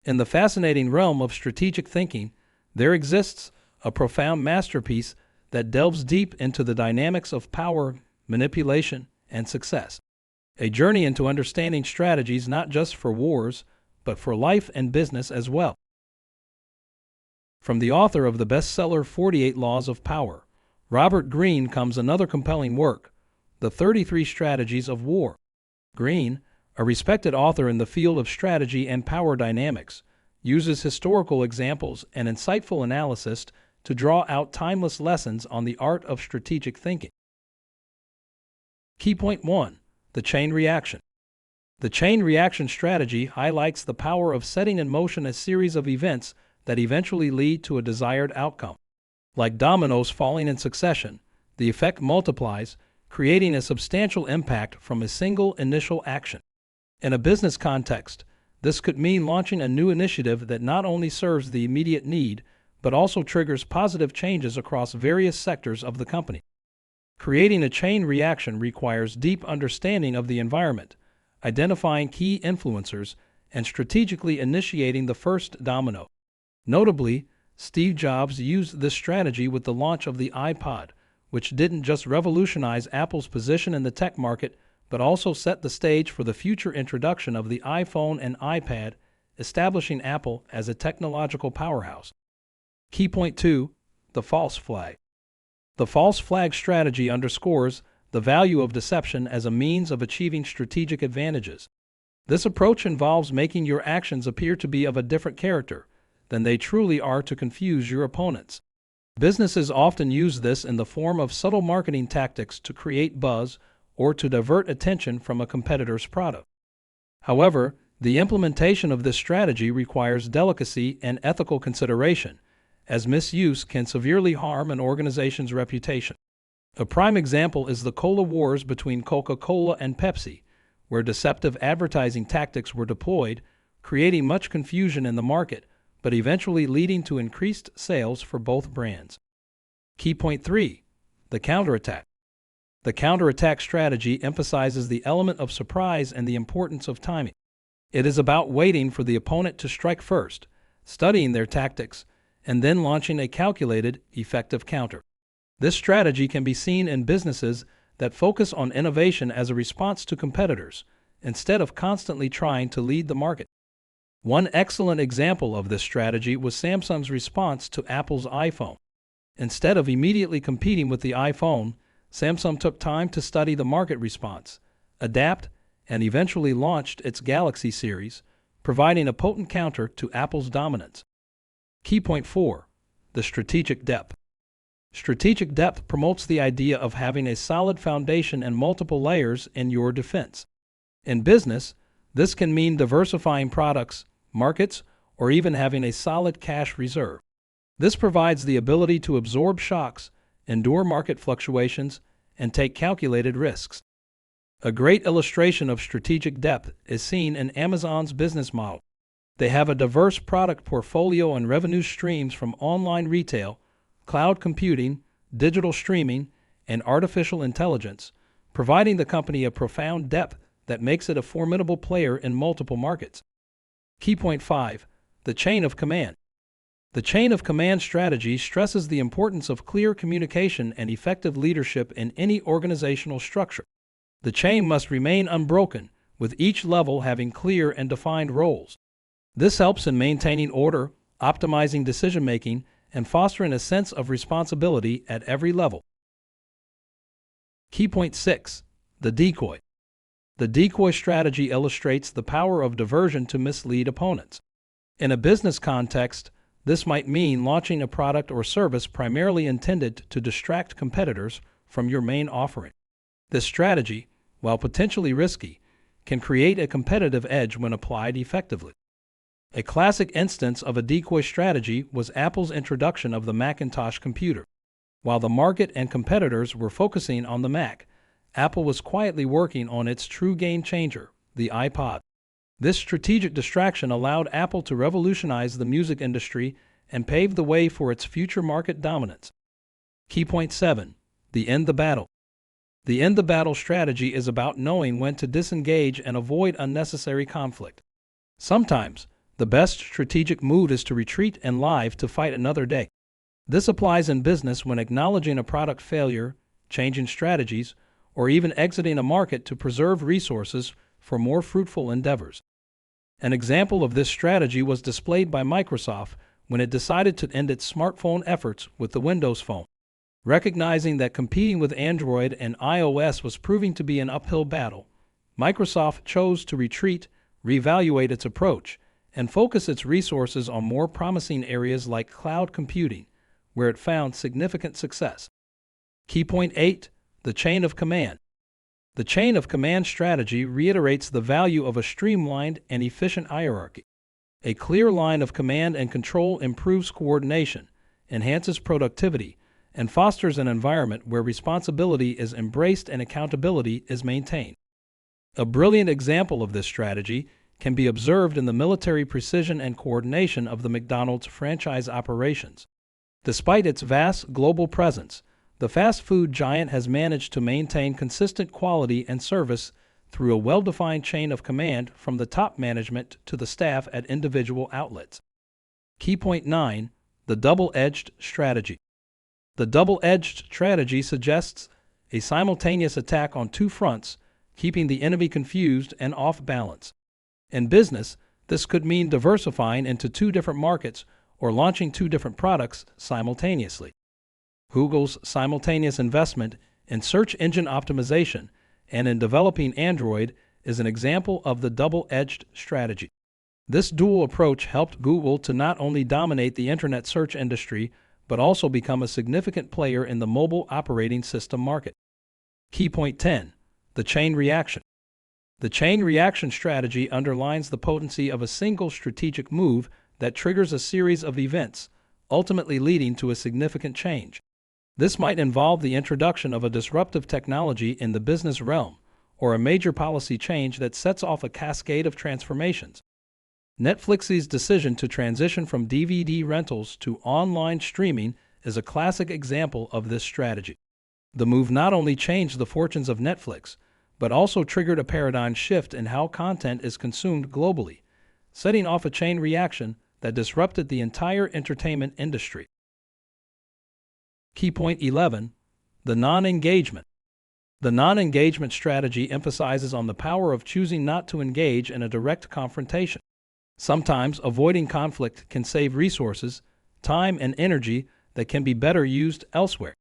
In the fascinating realm of strategic thinking, there exists a profound masterpiece that delves deep into the dynamics of power, manipulation, and success. A journey into understanding strategies not just for wars, but for life and business as well. From the author of the bestseller 48 Laws of Power, Robert Greene, comes another compelling work, The 33 Strategies of War. Greene, a respected author in the field of strategy and power dynamics, uses historical examples and insightful analysis to draw out timeless lessons on the art of strategic thinking. Key point 1. The chain reaction. The chain reaction strategy highlights the power of setting in motion a series of events that eventually lead to a desired outcome. Like dominoes falling in succession, the effect multiplies, creating a substantial impact from a single initial action. In a business context, this could mean launching a new initiative that not only serves the immediate need, but also triggers positive changes across various sectors of the company. Creating a chain reaction requires deep understanding of the environment, identifying key influencers, and strategically initiating the first domino. Notably, Steve Jobs used this strategy with the launch of the iPod, which didn't just revolutionize Apple's position in the tech market, but also set the stage for the future introduction of the iPhone and iPad, establishing Apple as a technological powerhouse. Key point 2. The false flag. The false flag strategy underscores the value of deception as a means of achieving strategic advantages. This approach involves making your actions appear to be of a different character than they truly are to confuse your opponents. Businesses often use this in the form of subtle marketing tactics to create buzz or to divert attention from a competitor's product. However, the implementation of this strategy requires delicacy and ethical consideration, as misuse can severely harm an organization's reputation. A prime example is the Cola Wars between Coca-Cola and Pepsi, where deceptive advertising tactics were deployed, creating much confusion in the market, but eventually leading to increased sales for both brands. Key point 3. The counterattack. The counterattack strategy emphasizes the element of surprise and the importance of timing. It is about waiting for the opponent to strike first, studying their tactics, and then launching a calculated, effective counter. This strategy can be seen in businesses that focus on innovation as a response to competitors, instead of constantly trying to lead the market. One excellent example of this strategy was Samsung's response to Apple's iPhone. Instead of immediately competing with the iPhone, Samsung took time to study the market response, adapt, and eventually launched its Galaxy series, providing a potent counter to Apple's dominance. Key point 4. The strategic depth. Strategic depth promotes the idea of having a solid foundation and multiple layers in your defense. In business, this can mean diversifying products, markets, or even having a solid cash reserve. This provides the ability to absorb shocks, endure market fluctuations, and take calculated risks. A great illustration of strategic depth is seen in Amazon's business model. They have a diverse product portfolio and revenue streams from online retail, cloud computing, digital streaming, and artificial intelligence, providing the company a profound depth that makes it a formidable player in multiple markets. Key point 5. The chain of command. The chain of command strategy stresses the importance of clear communication and effective leadership in any organizational structure. The chain must remain unbroken, with each level having clear and defined roles. This helps in maintaining order, optimizing decision-making, and fostering a sense of responsibility at every level. Key point 6. The decoy. The decoy strategy illustrates the power of diversion to mislead opponents. In a business context, this might mean launching a product or service primarily intended to distract competitors from your main offering. This strategy, while potentially risky, can create a competitive edge when applied effectively. A classic instance of a decoy strategy was Apple's introduction of the Macintosh computer. While the market and competitors were focusing on the Mac, Apple was quietly working on its true game changer, the iPod. This strategic distraction allowed Apple to revolutionize the music industry and pave the way for its future market dominance. Key point 7. The end the battle. The end the battle strategy is about knowing when to disengage and avoid unnecessary conflict. Sometimes, The best strategic move is to retreat and live to fight another day. This applies in business when acknowledging a product failure, changing strategies, or even exiting a market to preserve resources for more fruitful endeavors. An example of this strategy was displayed by Microsoft when it decided to end its smartphone efforts with the Windows Phone. Recognizing that competing with Android and iOS was proving to be an uphill battle, Microsoft chose to retreat, reevaluate its approach, and focus its resources on more promising areas like cloud computing, where it found significant success. Key point 8. The chain of command. The chain of command strategy reiterates the value of a streamlined and efficient hierarchy. A clear line of command and control improves coordination, enhances productivity, and fosters an environment where responsibility is embraced and accountability is maintained. A brilliant example of this strategy can be observed in the military precision and coordination of the McDonald's franchise operations. Despite its vast global presence, the fast food giant has managed to maintain consistent quality and service through a well-defined chain of command from the top management to the staff at individual outlets. Key point 9. The double-edged strategy. The double-edged strategy suggests a simultaneous attack on two fronts, keeping the enemy confused and off balance. In business, this could mean diversifying into two different markets or launching two different products simultaneously. Google's simultaneous investment in search engine optimization and in developing Android is an example of the double-edged strategy. This dual approach helped Google to not only dominate the internet search industry, but also become a significant player in the mobile operating system market. Key point 10. The chain reaction. The chain reaction strategy underlines the potency of a single strategic move that triggers a series of events, ultimately leading to a significant change. This might involve the introduction of a disruptive technology in the business realm, or a major policy change that sets off a cascade of transformations. Netflix's decision to transition from DVD rentals to online streaming is a classic example of this strategy. The move not only changed the fortunes of Netflix, but also triggered a paradigm shift in how content is consumed globally, setting off a chain reaction that disrupted the entire entertainment industry. Key point 11. The non-engagement. The non-engagement strategy emphasizes on the power of choosing not to engage in a direct confrontation. Sometimes avoiding conflict can save resources, time, and energy that can be better used elsewhere.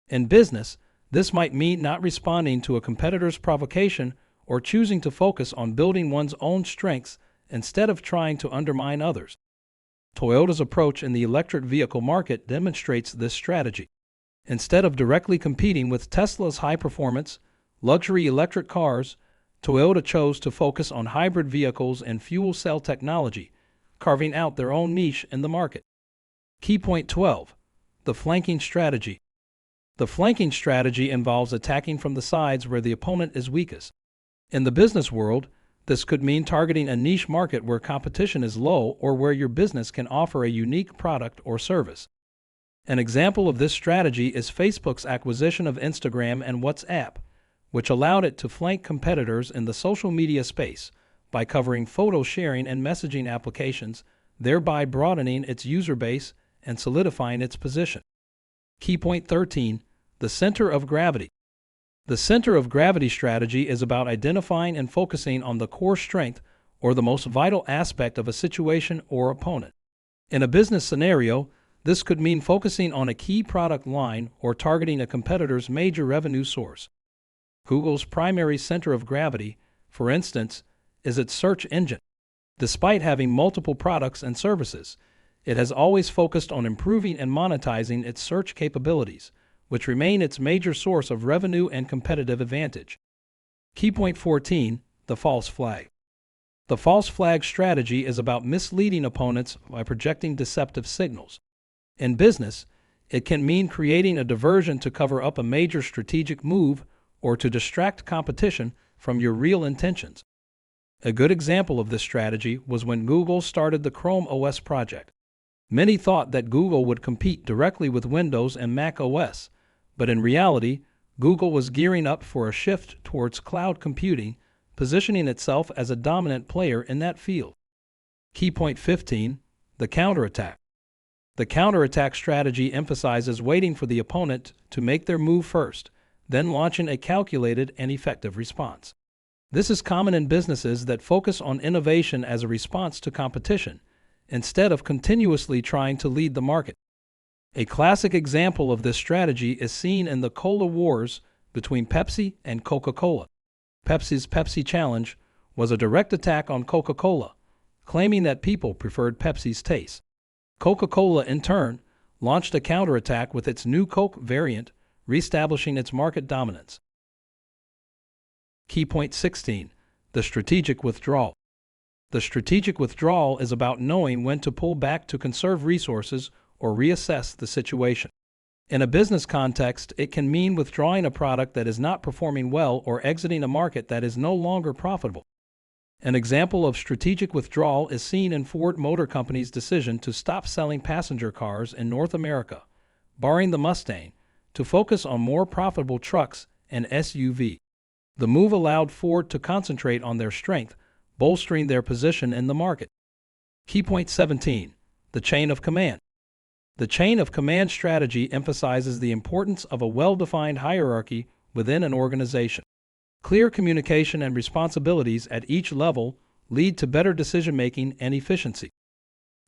In business, this might mean not responding to a competitor's provocation or choosing to focus on building one's own strengths instead of trying to undermine others. Toyota's approach in the electric vehicle market demonstrates this strategy. Instead of directly competing with Tesla's high-performance, luxury electric cars, Toyota chose to focus on hybrid vehicles and fuel cell technology, carving out their own niche in the market. Key point 12. The flanking strategy. The flanking strategy involves attacking from the sides where the opponent is weakest. In the business world, this could mean targeting a niche market where competition is low or where your business can offer a unique product or service. An example of this strategy is Facebook's acquisition of Instagram and WhatsApp, which allowed it to flank competitors in the social media space by covering photo sharing and messaging applications, thereby broadening its user base and solidifying its position. Key point 13. The center of gravity. The center of gravity strategy is about identifying and focusing on the core strength or the most vital aspect of a situation or opponent. In a business scenario, this could mean focusing on a key product line or targeting a competitor's major revenue source. Google's primary center of gravity, for instance, is its search engine. Despite having multiple products and services, it has always focused on improving and monetizing its search capabilities, which remain its major source of revenue and competitive advantage. Key point 14. The false flag. The false flag strategy is about misleading opponents by projecting deceptive signals. In business, it can mean creating a diversion to cover up a major strategic move or to distract competition from your real intentions. A good example of this strategy was when Google started the Chrome OS project. Many thought that Google would compete directly with Windows and Mac OS, but in reality, Google was gearing up for a shift towards cloud computing, positioning itself as a dominant player in that field. Key point 15, the counterattack. The counterattack strategy emphasizes waiting for the opponent to make their move first, then launching a calculated and effective response. This is common in businesses that focus on innovation as a response to competition, instead of continuously trying to lead the market. A classic example of this strategy is seen in the Cola Wars between Pepsi and Coca-Cola. Pepsi's Pepsi Challenge was a direct attack on Coca-Cola, claiming that people preferred Pepsi's taste. Coca-Cola, in turn, launched a counterattack with its new Coke variant, reestablishing its market dominance. Key point 16, the strategic withdrawal. The strategic withdrawal is about knowing when to pull back to conserve resources or reassess the situation. In a business context, it can mean withdrawing a product that is not performing well or exiting a market that is no longer profitable. An example of strategic withdrawal is seen in Ford Motor Company's decision to stop selling passenger cars in North America, barring the Mustang, to focus on more profitable trucks and SUV. The move allowed Ford to concentrate on their strength, bolstering their position in the market. Key point 17, the chain of command. The chain of command strategy emphasizes the importance of a well-defined hierarchy within an organization. Clear communication and responsibilities at each level lead to better decision-making and efficiency.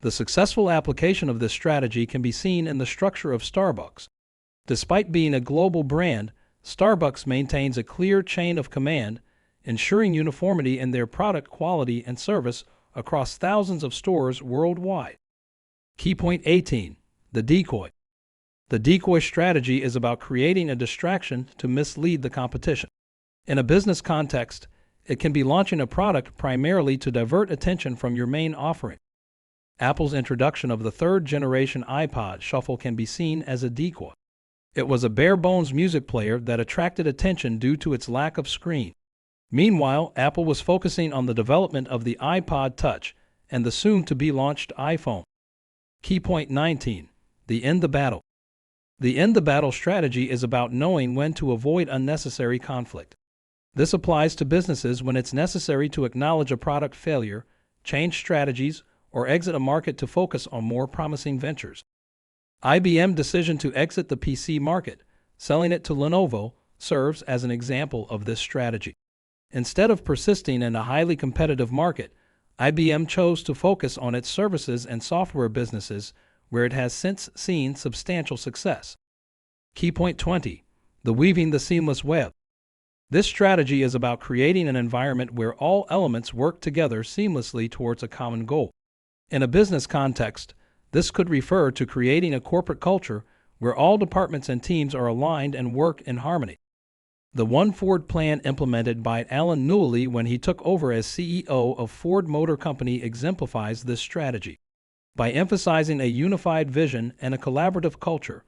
The successful application of this strategy can be seen in the structure of Starbucks. Despite being a global brand, Starbucks maintains a clear chain of command, ensuring uniformity in their product quality and service across thousands of stores worldwide. Key point 18, the decoy. The decoy strategy is about creating a distraction to mislead the competition. In a business context, it can be launching a product primarily to divert attention from your main offering. Apple's introduction of the third-generation iPod Shuffle can be seen as a decoy. It was a bare-bones music player that attracted attention due to its lack of screen. Meanwhile, Apple was focusing on the development of the iPod Touch and the soon-to-be-launched iPhone. Key point 19, the end the battle. The end the battle strategy is about knowing when to avoid unnecessary conflict. This applies to businesses when it's necessary to acknowledge a product failure, change strategies, or exit a market to focus on more promising ventures. IBM's decision to exit the PC market, selling it to Lenovo, serves as an example of this strategy. Instead of persisting in a highly competitive market, IBM chose to focus on its services and software businesses, where it has since seen substantial success. Key point 20, the weaving the seamless web. This strategy is about creating an environment where all elements work together seamlessly towards a common goal. In a business context, this could refer to creating a corporate culture where all departments and teams are aligned and work in harmony. The One Ford plan implemented by Alan Newley when he took over as CEO of Ford Motor Company exemplifies this strategy. By emphasizing a unified vision and a collaborative culture,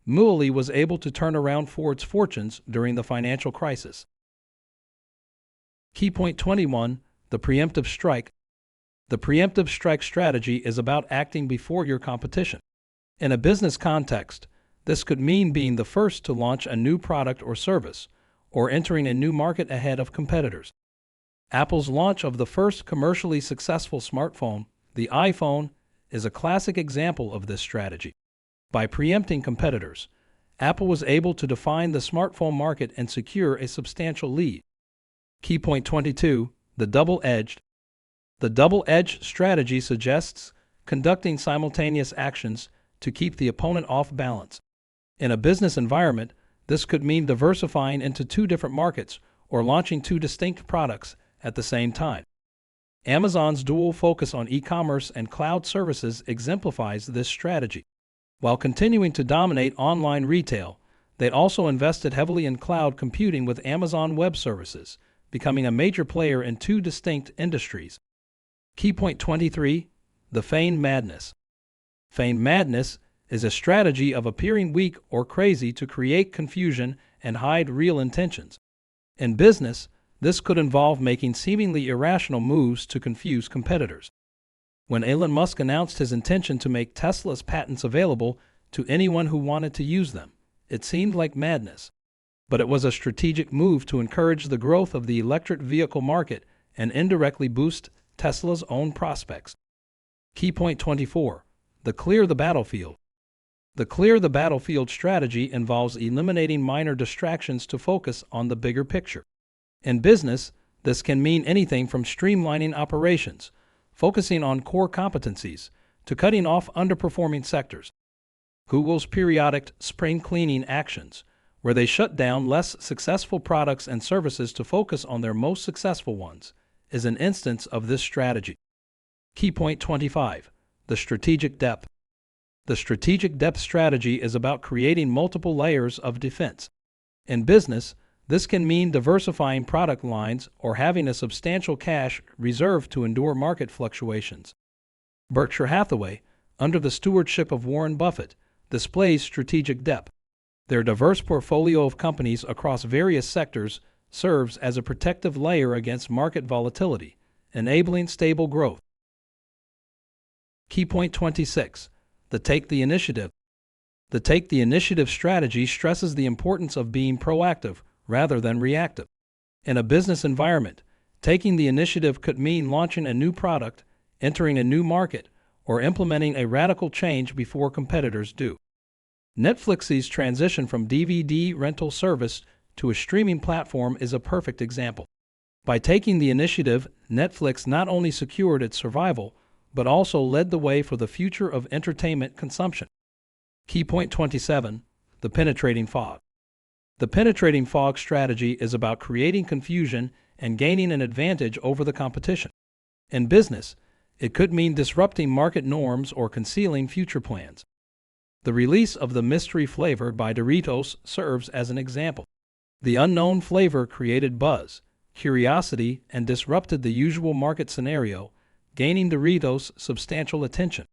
Newley was able to turn around Ford's fortunes during the financial crisis. Key point 21, the preemptive strike. The preemptive strike strategy is about acting before your competition. In a business context, this could mean being the first to launch a new product or service, or entering a new market ahead of competitors. Apple's launch of the first commercially successful smartphone, the iPhone, is a classic example of this strategy. By preempting competitors, Apple was able to define the smartphone market and secure a substantial lead. Key point 22, the double-edged. The double-edged strategy suggests conducting simultaneous actions to keep the opponent off balance. In a business environment, this could mean diversifying into two different markets or launching two distinct products at the same time. Amazon's dual focus on e-commerce and cloud services exemplifies this strategy. While continuing to dominate online retail, they also invested heavily in cloud computing with Amazon Web Services, becoming a major player in two distinct industries. Key point 23, the feigned madness. Feigned madness is a strategy of appearing weak or crazy to create confusion and hide real intentions. In business, this could involve making seemingly irrational moves to confuse competitors. When Elon Musk announced his intention to make Tesla's patents available to anyone who wanted to use them, it seemed like madness. But it was a strategic move to encourage the growth of the electric vehicle market and indirectly boost Tesla's own prospects. Key point 24. The clear the battlefield. The clear the battlefield strategy involves eliminating minor distractions to focus on the bigger picture. In business, this can mean anything from streamlining operations, focusing on core competencies, to cutting off underperforming sectors. Google's periodic spring cleaning actions, where they shut down less successful products and services to focus on their most successful ones, is an instance of this strategy. Key point 25. The strategic depth. The strategic depth strategy is about creating multiple layers of defense. In business, this can mean diversifying product lines or having a substantial cash reserve to endure market fluctuations. Berkshire Hathaway, under the stewardship of Warren Buffett, displays strategic depth. Their diverse portfolio of companies across various sectors serves as a protective layer against market volatility, enabling stable growth. Key point 26. The take the initiative. The take the initiative strategy stresses the importance of being proactive rather than reactive. In a business environment, taking the initiative could mean launching a new product, entering a new market, or implementing a radical change before competitors do. Netflix's transition from DVD rental service to a streaming platform is a perfect example. By taking the initiative, Netflix not only secured its survival, but also led the way for the future of entertainment consumption. Key point 27. The penetrating fog. The penetrating fog strategy is about creating confusion and gaining an advantage over the competition. In business, it could mean disrupting market norms or concealing future plans. The release of the mystery flavor by Doritos serves as an example. The unknown flavor created buzz, curiosity, and disrupted the usual market scenario, gaining Doritos substantial attention.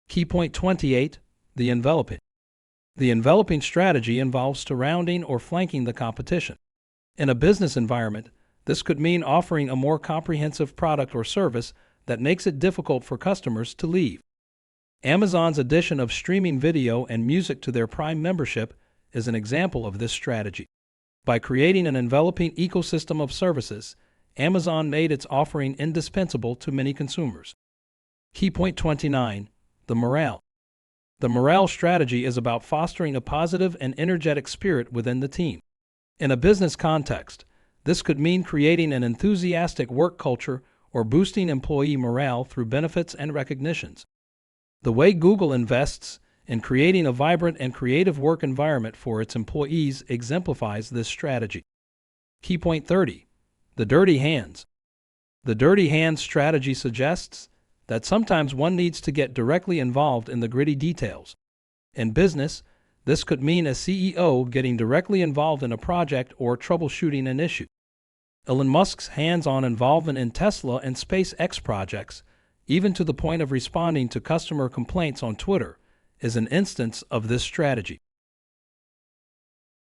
Key point 28. The enveloping. The enveloping strategy involves surrounding or flanking the competition. In a business environment, this could mean offering a more comprehensive product or service that makes it difficult for customers to leave. Amazon's addition of streaming video and music to their Prime membership is an example of this strategy. By creating an enveloping ecosystem of services, Amazon made its offering indispensable to many consumers. Key point 29. The morale. The morale strategy is about fostering a positive and energetic spirit within the team. In a business context, this could mean creating an enthusiastic work culture or boosting employee morale through benefits and recognitions. The way Google invests in creating a vibrant and creative work environment for its employees exemplifies this strategy. Key point 30. The dirty hands. The dirty hands strategy suggests that sometimes one needs to get directly involved in the gritty details. In business, this could mean a CEO getting directly involved in a project or troubleshooting an issue. Elon Musk's hands-on involvement in Tesla and SpaceX projects, even to the point of responding to customer complaints on Twitter, is an instance of this strategy.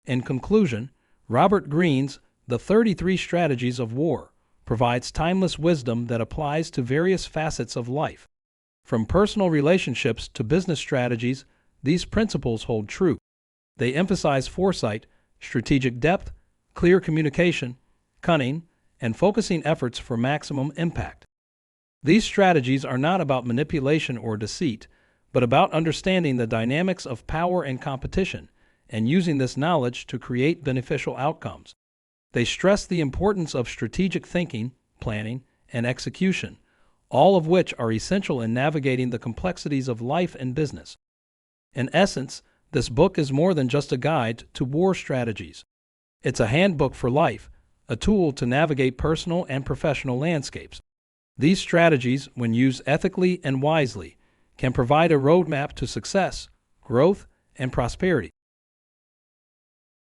In conclusion, Robert Greene's The 33 Strategies of War provides timeless wisdom that applies to various facets of life. From personal relationships to business strategies, these principles hold true. They emphasize foresight, strategic depth, clear communication, cunning, and focusing efforts for maximum impact. These strategies are not about manipulation or deceit, but about understanding the dynamics of power and competition and using this knowledge to create beneficial outcomes. They stress the importance of strategic thinking, planning, and execution, all of which are essential in navigating the complexities of life and business. In essence, this book is more than just a guide to war strategies. It's a handbook for life, a tool to navigate personal and professional landscapes. These strategies, when used ethically and wisely, can provide a roadmap to success, growth, and prosperity.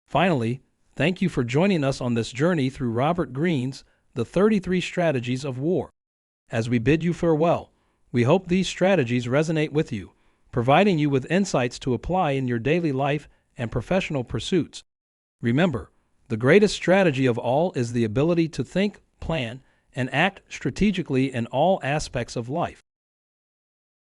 Finally, thank you for joining us on this journey through Robert Greene's The 33 Strategies of War. As we bid you farewell, we hope these strategies resonate with you, providing you with insights to apply in your daily life and professional pursuits. Remember, the greatest strategy of all is the ability to think, plan, and act strategically in all aspects of life.